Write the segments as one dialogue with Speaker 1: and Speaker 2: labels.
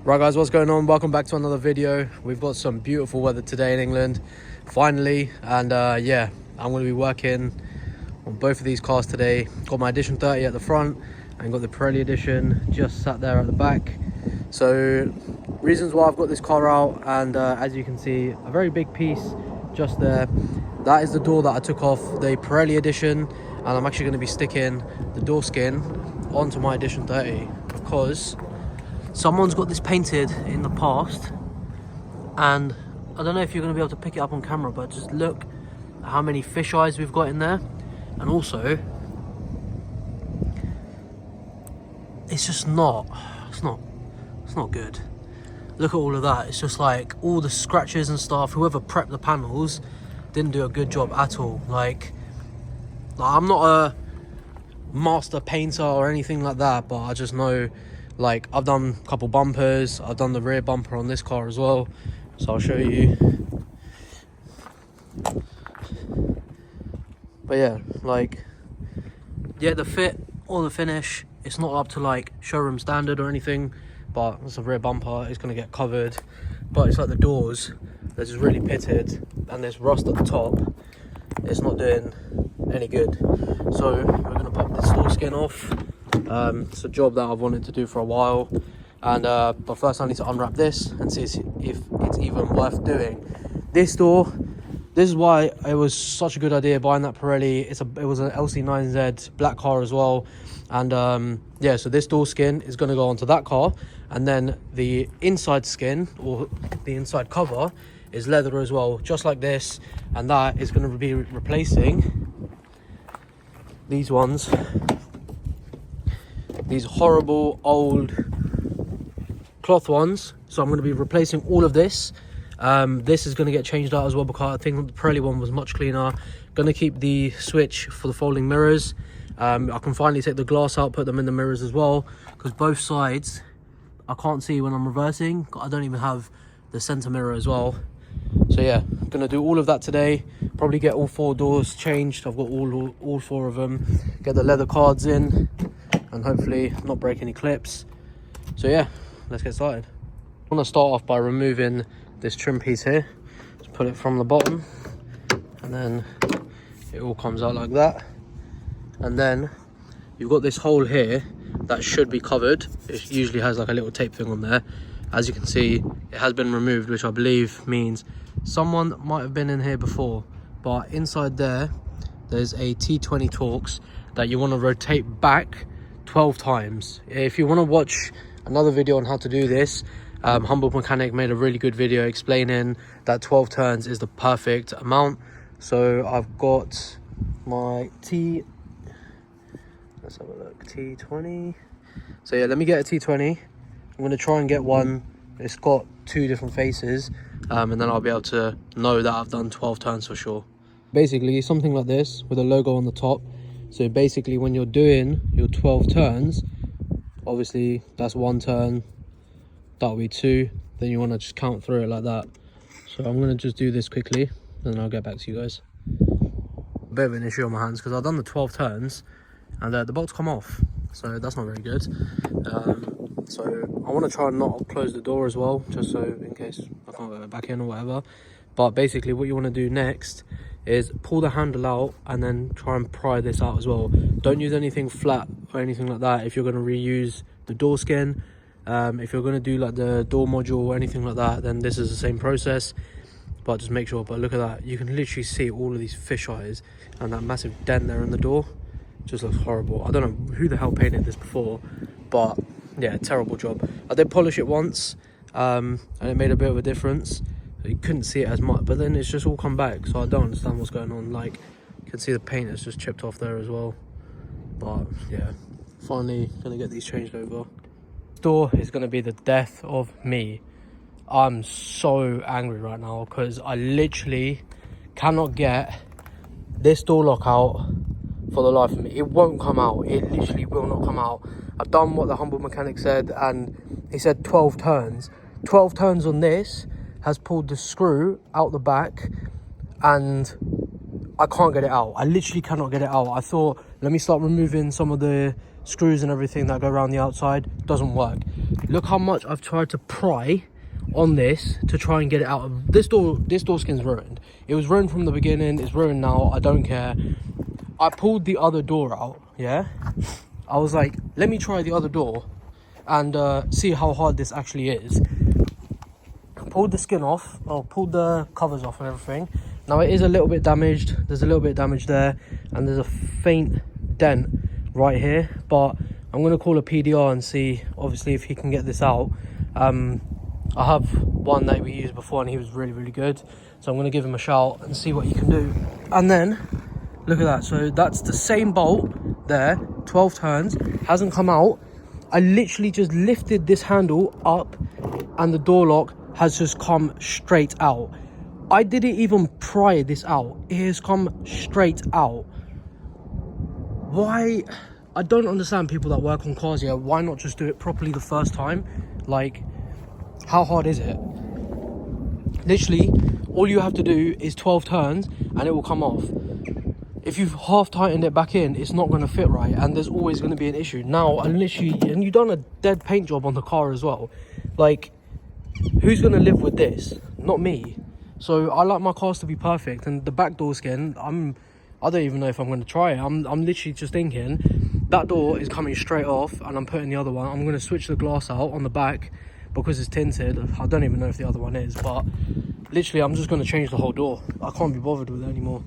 Speaker 1: Right guys, what's going on? Welcome back to another video. We've got some beautiful weather today in England, finally, and yeah, I'm going to be working on both of these cars today. Got my Edition 30 at the front and got the Pirelli Edition just sat there at the back. So reasons why I've got this car out, and as you can see, a very big piece just there. That is the door that I took off the Pirelli Edition, and I'm actually going to be sticking the door skin onto my Edition 30 because someone's got this painted in the past, and I don't know if you're going to be able to pick it up on camera, but just look at how many fish eyes we've got in there. And also, it's just not good. Look at all of that. It's just like all the scratches and stuff. Whoever prepped the panels didn't do a good job at all. Like I'm not a master painter or anything like that, but I just know, like, I've done a couple bumpers, I've done the rear bumper on this car as well, so I'll show you. But yeah, like, yeah, the fit or the finish, it's not up to like showroom standard or anything, but it's a rear bumper, it's going to get covered. But it's like the doors, they're just really pitted, and there's rust at the top. It's not doing any good, so we're going to pop this door skin off. It's a job that I've wanted to do for a while, and but first I need to unwrap this and see if it's even worth doing. This door, this is why it was such a good idea buying that Pirelli. It was an LC9Z black car as well, and yeah, so this door skin is going to go onto that car, and then the inside skin, or the inside cover, is leather as well, just like this, and that is going to be replacing these ones. These horrible old cloth ones. So I'm going to be replacing all of this. This is going to get changed out as well, because I think the Pirelli one was much cleaner. Going to keep the switch for the folding mirrors. I can finally take the glass out, put them in the mirrors as well, because both sides I can't see when I'm reversing. I don't even have the center mirror as well. So yeah, I'm going to do all of that today. Probably get all 4 doors changed. I've got all 4 of them. Get the leather cards in, and hopefully not break any clips. So yeah, let's get started. I want to start off by removing this trim piece here. Just put it from the bottom, and then it all comes out like that. And then you've got this hole here that should be covered. It usually has like a little tape thing on there. As you can see, it has been removed, which I believe means someone might have been in here before. But inside there's a T20 Torx that you want to rotate back 12 times. If you want to watch another video on how to do this, Humble Mechanic made a really good video explaining that 12 turns is the perfect amount. So I've got my let's have a look, T20. So yeah, let me get a T20. I'm going to try and get one. It's got 2 different faces, and then I'll be able to know that I've done 12 turns for sure. Basically something like this with a logo on the top. So basically when you're doing your 12 turns, obviously that's 1 turn, that'll be 2, then you want to just count through it like that. So I'm going to just do this quickly, and then I'll get back to you guys. A bit of an issue on my hands because I've done the 12 turns and the bolts come off, so that's not very good. So I want to try and not close the door as well, just so in case I can't go back in or whatever. But basically what you want to do next is pull the handle out and then try and pry this out as well. Don't use anything flat or anything like that if you're going to reuse the door skin. If you're going to do like the door module or anything like that, then this is the same process, but just make sure. But look at that, you can literally see all of these fish eyes and that massive dent there in the door. Just looks horrible. I don't know who the hell painted this before, but yeah, terrible job. I did polish it once, and it made a bit of a difference. You couldn't see it as much, but then it's just all come back, so I don't understand what's going on. Like, you can see the paint is just chipped off there as well. But yeah, finally gonna get these changed over. Door is gonna be the death of me. I'm so angry right now because I literally cannot get this door lock out for the life of me. It won't come out. It literally will not come out. I've done what the Humble Mechanic said, and he said 12 turns. 12 turns on this has pulled the screw out the back, and I can't get it out. I literally cannot get it out. I thought, let me start removing some of the screws and everything that go around the outside. Doesn't work. look how much I've tried to pry on this to try and get it out of this door. This door skin's ruined. It was ruined from the beginning, it's ruined now, I don't care. I pulled the other door out, yeah. I was like, let me try the other door and see how hard this actually is. Pulled the skin off, or pulled the covers off and everything. Now it is a little bit damaged, there's a little bit of damage there, and there's a faint dent right here, but I'm going to call a PDR and see obviously if he can get this out. I have one that we used before and he was really good, so I'm going to give him a shout and see what he can do. And then look at that, so that's the same bolt there, 12 turns, hasn't come out. I literally just lifted this handle up and the door lock has just come straight out. I didn't even pry this out, it has come straight out. Why? I don't understand people that work on cars here. Why not just do it properly the first time? Like, how hard is it? Literally, all you have to do is 12 turns and it will come off. If you've half tightened it back in, it's not going to fit right, and there's always going to be an issue. Now, and you've done a dead paint job on the car as well. Like, who's going to live with this? Not me. So I like my cars to be perfect, and the back door skin, I don't even know if I'm going to try it. I'm literally just thinking that door is coming straight off and I'm putting the other one. I'm going to switch the glass out on the back because it's tinted. I don't even know if the other one is, but literally I'm just going to change the whole door. I can't be bothered with it anymore.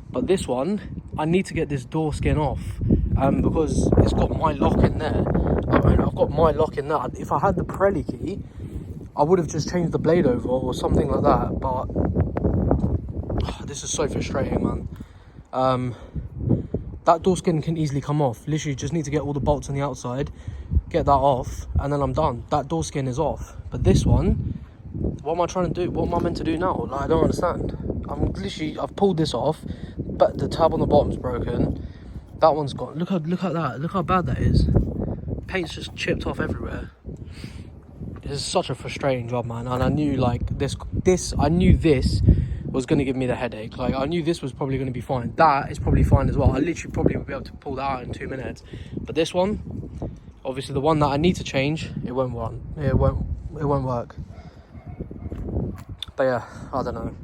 Speaker 1: But this one, I need to get this door skin off because it's got my lock in there. I've got my lock in there. If I had the Pirelli key, I would have just changed the blade over or something like that, but this is so frustrating, man. That door skin can easily come off. Literally just need to get all the bolts on the outside, get that off, and then I'm done. That door skin is off. But this one, what am I trying to do? What am I meant to do now? Like, I don't understand. I've pulled this off, but the tab on the bottom's broken. That one's gone. Look at that. Look how bad that is. Paint's just chipped off everywhere. It's such a frustrating job, man. And I knew like I knew this was going to give me the headache. Like, I knew this was probably going to be fine. That is probably fine as well. I literally probably would be able to pull that out in 2 minutes. But this one, obviously the one that I need to change, it won't work. But yeah, I don't know.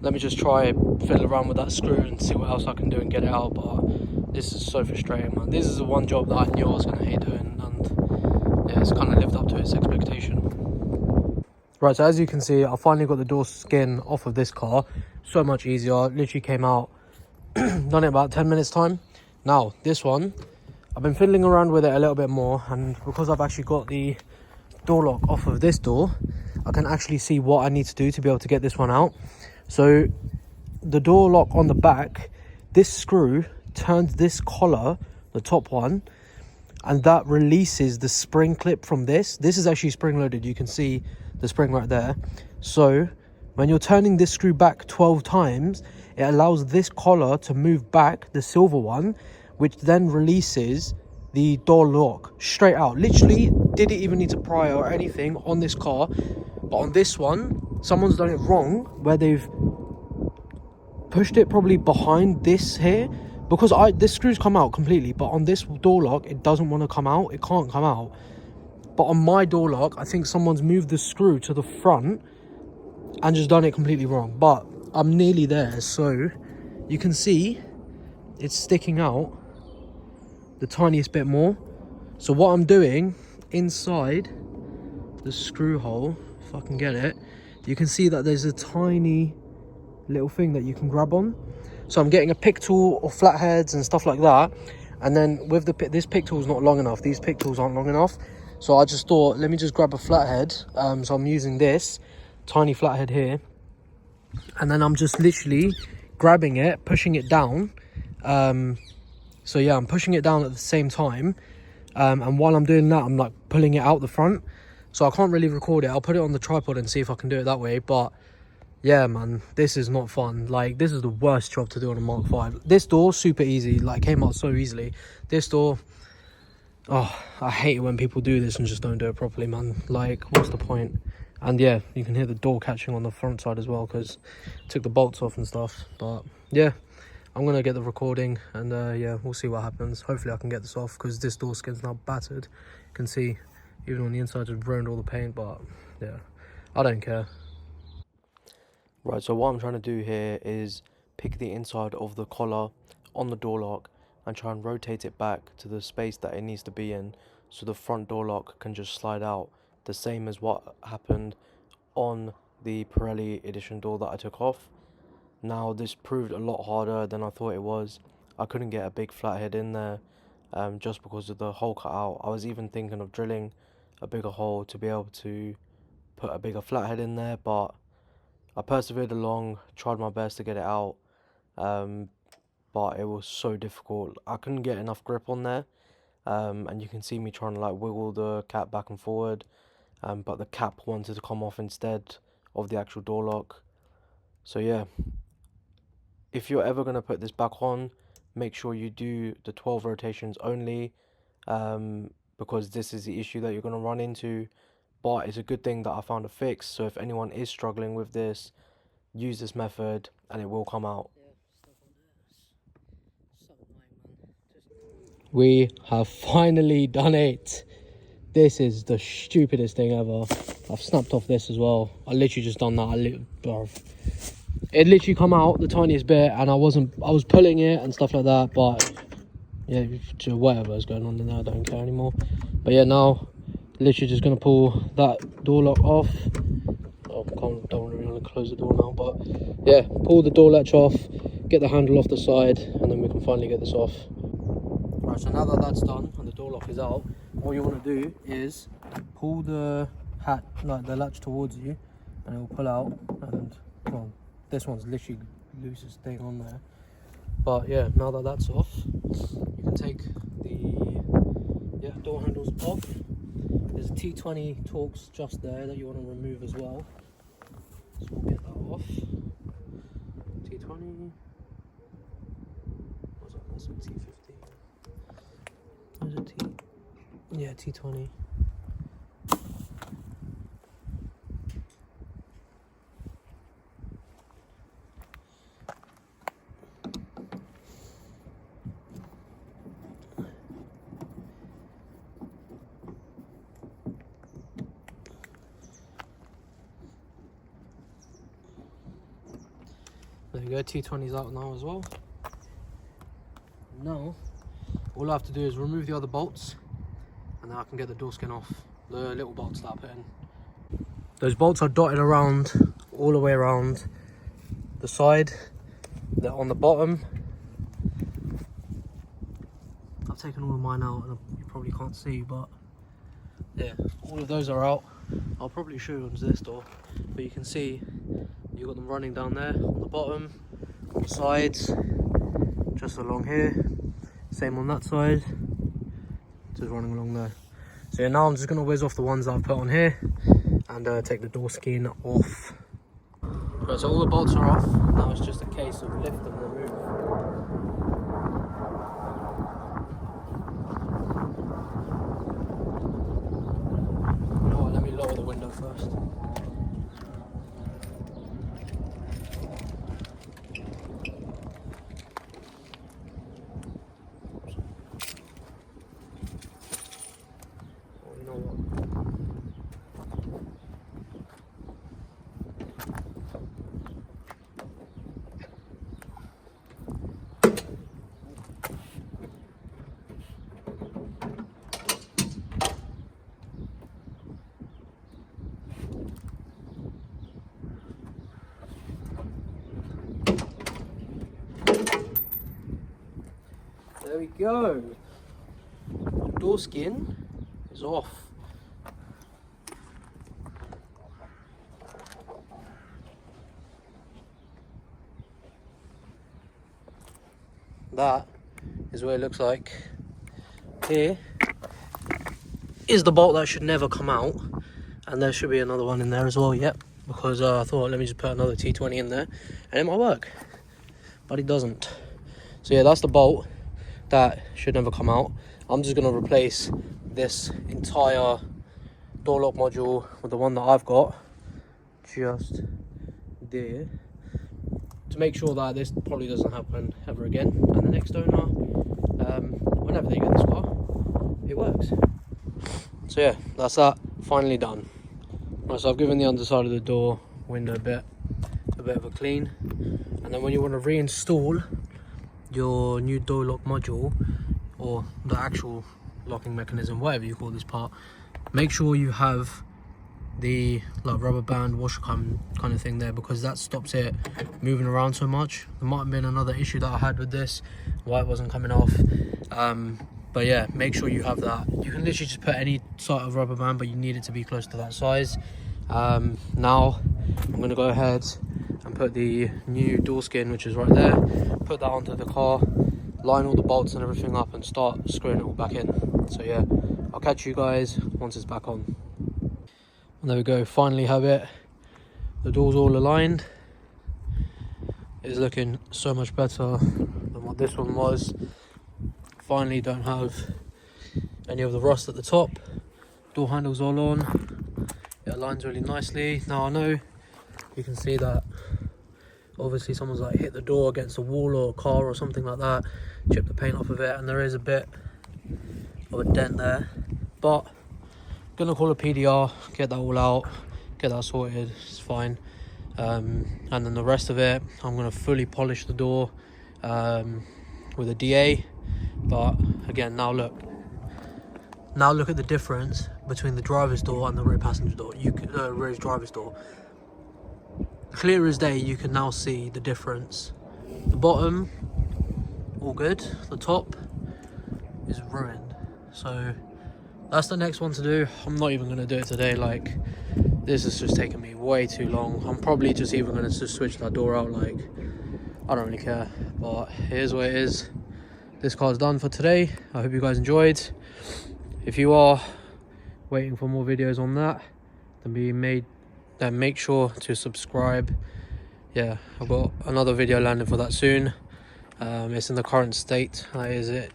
Speaker 1: Let me just try fiddle around with that screw and see what else I can do and get it out. But this is so frustrating, man. This is the one job that I knew I was going to hate doing, and yeah, it's kind of lived up to its expectation. Right, so as you can see, I finally got the door skin off of this car. So much easier. Literally came out, done it about 10 minutes time. Now, this one, I've been fiddling around with it a little bit more, and because I've actually got the door lock off of this door, I can actually see what I need to do to be able to get this one out. So the door lock on the back, this screw turns this collar, the top one, and that releases the spring clip from this. This is actually spring loaded. You can see the spring right there. So when you're turning this screw back 12 times, it allows this collar to move back, the silver one, which then releases the door lock straight out. Literally didn't even need to pry or anything on this car. But on this one, someone's done it wrong, where they've pushed it probably behind this here, because this screw's come out completely, but on this door lock it doesn't want to come out. It can't come out. But on my door lock, I think someone's moved the screw to the front and just done it completely wrong. But I'm nearly there, so you can see it's sticking out the tiniest bit more. So what I'm doing inside the screw hole, if I can get it, you can see that there's a tiny little thing that you can grab on. So I'm getting a pick tool or flatheads and stuff like that, and then with this pick tool is not long enough. These pick tools aren't long enough, so I just thought, let me just grab a flathead. So I'm using this tiny flathead here, and then I'm just literally grabbing it, pushing it down. So yeah, I'm pushing it down at the same time, and while I'm doing that, I'm like pulling it out the front. So I can't really record it. I'll put it on the tripod and see if I can do it that way. But yeah, man, this is not fun. Like, this is the worst job to do on a Mark 5. This door, super easy, like came out so easily. This door, oh, I hate it when people do this and just don't do it properly, man. Like, what's the point? And yeah, you can hear the door catching on the front side as well, because I took the bolts off and stuff. But yeah, I'm gonna get the recording, and yeah, we'll see what happens. Hopefully I can get this off, because this door skin's now battered. You can see even on the inside just ruined all the paint, but yeah, I don't care. Right, so what I'm trying to do here is pick the inside of the collar on the door lock and try and rotate it back to the space that it needs to be in, so the front door lock can just slide out, the same as what happened on the Pirelli edition door that I took off. Now this proved a lot harder than I thought it was. I couldn't get a big flathead in there just because of the hole cut out. I was even thinking of drilling a bigger hole to be able to put a bigger flathead in there, but I persevered along, tried my best to get it out, but it was so difficult. I couldn't get enough grip on there, and you can see me trying to like wiggle the cap back and forward, but the cap wanted to come off instead of the actual door lock. So yeah, if you're ever going to put this back on, make sure you do the 12 rotations only, because this is the issue that you're going to run into. But it's a good thing that I found a fix, so if anyone is struggling with this, use this method and it will come out. We have finally done it. This is the stupidest thing ever. I've snapped off this as well. I literally just done that. It literally come out the tiniest bit, and I was pulling it and stuff like that, but yeah, whatever's going on in there, I don't care anymore. But yeah, now literally just gonna pull that door lock off. Oh, don't really want to close the door now, but yeah, pull the door latch off, get the handle off the side, and then we can finally get this off. Right, so now that that's done and the door lock is out, all you want to do is pull the the latch towards you, and it will pull out. And well, this one's literally the loosest thing on there. But yeah, now that that's off, you can take the door handles off. There's a T20 Torx just there that you want to remove as well. So we'll get that off. T20. What's that? That's a T15. There's a T. Yeah, T20. There you go, T20's out now as well. Now, all I have to do is remove the other bolts, and then I can get the door skin off, the little bolts that I put in. Those bolts are dotted around, all the way around the side. They're on the bottom. I've taken all of mine out, and you probably can't see, but yeah, all of those are out. I'll probably show you on this door, but you can see you've got them running down there on the bottom, on the sides, just along here. Same on that side, just running along there. So yeah, now I'm just going to whiz off the ones that I've put on here and take the door skin off. Right, so all the bolts are off. Now it's just a case of lift and remove. You know what, let me lower the window first. There we go. The door skin is off. That is what it looks like. Here is the bolt that should never come out, and there should be another one in there as well. Yep, because I thought, let me just put another T20 in there and it might work, but it doesn't. So yeah, that's the bolt that should never come out. I'm just going to replace this entire door lock module with the one that I've got just there, to make sure that this probably doesn't happen ever again, and the next owner, whenever they get this car, it works. So yeah, that's that, finally done. Right, so I've given the underside of the door window a bit of a clean, and then when you want to reinstall your new door lock module, or the actual locking mechanism, whatever you call this part, make sure you have the like rubber band washer kind of thing there, because that stops it moving around so much. There might have been another issue that I had with this, why it wasn't coming off. But yeah, make sure you have that. You can literally just put any sort of rubber band, but you need it to be close to that size. Now I'm going to go ahead and put the new door skin, which is right there, put that onto the car, line all the bolts and everything up, and start screwing it all back in. So yeah, I'll catch you guys once it's back on. And there we go, finally have it. The door's all aligned. It's looking so much better than what this one was. Finally don't have any of the rust at the top. Door handle's all on. It aligns really nicely. Now I know you can see that obviously someone's like hit the door against a wall or a car or something like that, chipped the paint off of it, and there is a bit of a dent there. But I'm gonna call a PDR, get that all out, get that sorted, it's fine. And then the rest of it, I'm gonna fully polish the door with a DA. But again, now look at the difference between the driver's door and the rear passenger door. Rear driver's door. Clear as day, you can now see the difference. The bottom, all good. The top is ruined. So that's the next one to do. I'm not even going to do it today. Like, this has just taken me way too long. I'm probably just even going to just switch that door out. Like, I don't really care. But here's what it is. This car's done for today. I hope you guys enjoyed. If you are waiting for more videos on that, then make sure to subscribe. Yeah, I've got another video landing for that soon. It's in the current state that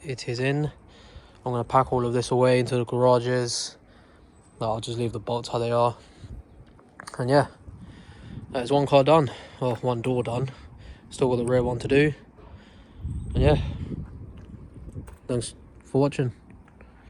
Speaker 1: it is in. I'm going to pack all of this away into the garages. I'll just leave the bolts how they are. And yeah, that's one car done. Well, one door done. Still got the rear one to do. And yeah, thanks for watching.